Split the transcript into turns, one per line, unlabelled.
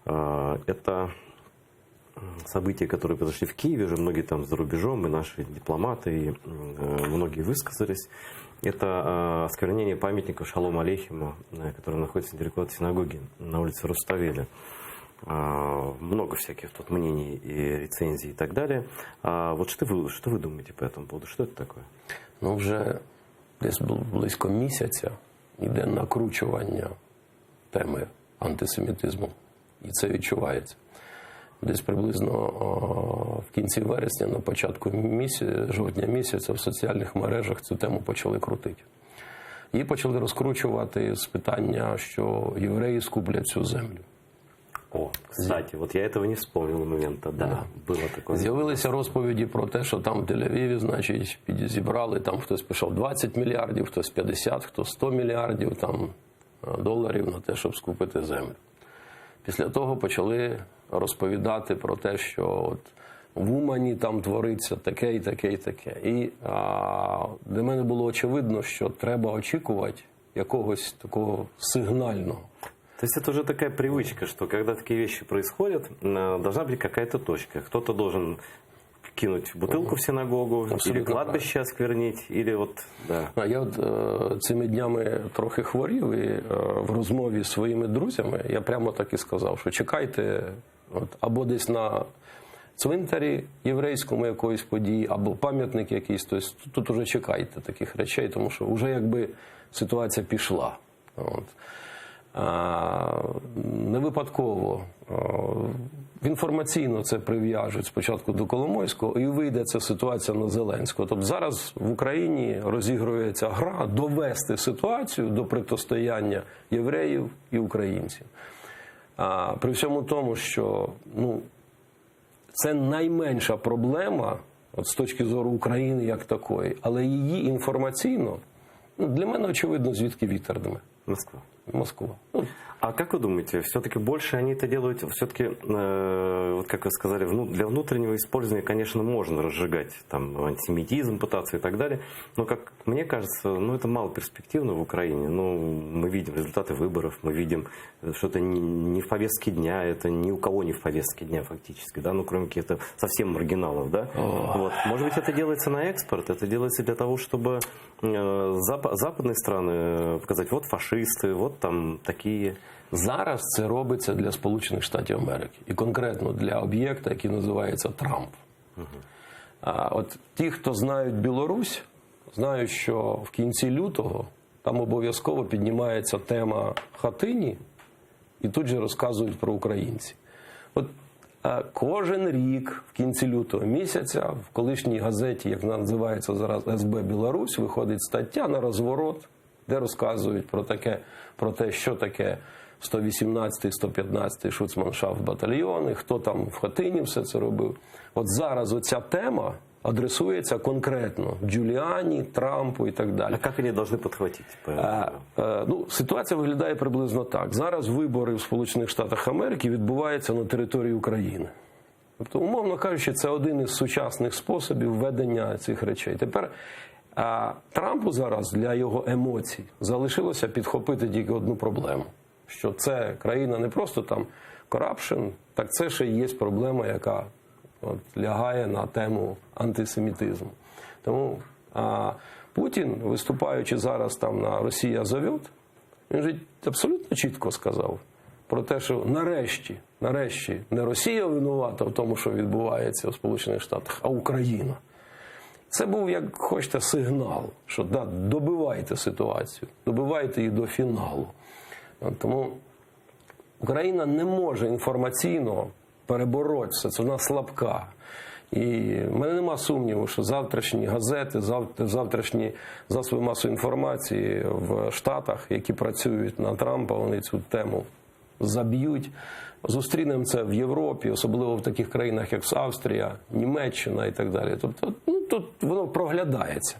Это события, которые произошли в Киеве, уже многие там за рубежом, и наши дипломаты, и многие высказались. Это осквернение памятника Шалому Алейхиму, который находится недалеко от синагоги, на улице Руставели. Много всяких тут мнений и рецензий и так далее. Вот что вы думаете по этому поводу? Что это такое?
Ну, вже десь близько місяця йде накручування теми антисемітизму. І це відчувається. Десь приблизно в кінці вересня, на початку жовтня місяця в соціальних мережах цю тему почали крутити. Її почали розкручувати з питання, що євреї скуплять цю землю.
О, кстати, вот я этого не вспомнил момента, да, было такое.
З'явилися розповіді про те, що там в Тель-Авіві, значить, зібрали, там хтось пішов 20 мільярдів, хтось 50, хтось 100 мільярдів там, доларів на те, щоб скупити землю. Після того почали розповідати про те, що от в Умані там твориться таке і таке і таке. І для мене було очевидно, що треба очікувати якогось такого сигнального.
То есть это уже такая привычка, что когда такие вещи происходят, должна быть какая-то точка. Кто-то должен кинуть бутылку в синагогу, абсолютно, или кладбище осквернить, или вот, да.
Я от цими днями трохи хворів, і в розмові з своїми друзями я прямо так і сказав, що чекайте от, або десь на цвинтарі єврейському якоїсь події, або пам'ятник якийсь, тобто тут уже чекайте таких речей, тому що вже якби ситуація пішла. От. Не випадково інформаційно це прив'яжуть спочатку до Коломойського, і вийде ця ситуація на Зеленського. Тобто зараз в Україні розігрується гра довести ситуацію до протистояння євреїв і українців. При всьому тому, що це найменша проблема от, з точки зору України як такої, але її інформаційно, для мене очевидно, звідки вітер дме. Москва.
А как вы думаете, все-таки больше они это делают, все-таки, вот как вы сказали, для внутреннего использования, конечно, можно разжигать там антисемитизм, пытаться и так далее, но, как мне кажется, это мало перспективно в Украине. Мы видим результаты выборов, мы видим, что это не в повестке дня, это ни у кого не в повестке дня фактически, да, кроме каких-то совсем маргиналов, да. Вот. Может быть, это делается на экспорт, это делается для того, чтобы западные страны показать, вот фашисты, вот там такие.
Зараз це робиться для Сполучених Штатів Америки. І конкретно для об'єкта, який називається Трамп. От ті, хто знають Білорусь, знають, що в кінці лютого там обов'язково піднімається тема Хатині, і тут же розказують про українців. От кожен рік в кінці лютого місяця в колишній газеті, як вона називається зараз СБ Білорусь, виходить стаття на розворот, де розказують про те, що таке 118-й, 115-й шуцманшафт батальйони, хто там в Хатині все це робив. От зараз оця тема адресується конкретно Джуліані, Трампу і так далі.
А як вони повинні підхватити?
Ситуація виглядає приблизно так. Зараз вибори в Сполучених Штатах Америки відбуваються на території України. Тобто, умовно кажучи, це один із сучасних способів ведення цих речей. Тепер Трампу зараз для його емоцій залишилося підхопити тільки одну проблему. Що це країна не просто там корапшн, так це ще є проблема, яка лягає на тему антисемітизму. Тому Путін, виступаючи зараз там на «Росія зовет», він же абсолютно чітко сказав про те, що нарешті не Росія винувата в тому, що відбувається у Сполучених Штатах, а Україна. Це був, як хочете, сигнал, що добивайте ситуацію, добивайте її до фіналу. Тому Україна не може інформаційно перебороти все, це вона слабка. І в мене нема сумніву, що завтрашні газети, завтрашні засоби масової інформації в Штатах, які працюють на Трампа, вони цю тему заб'ють. Зустрінемо це в Європі, особливо в таких країнах, як Австрія, Німеччина і так далі. Тобто, тут воно проглядається.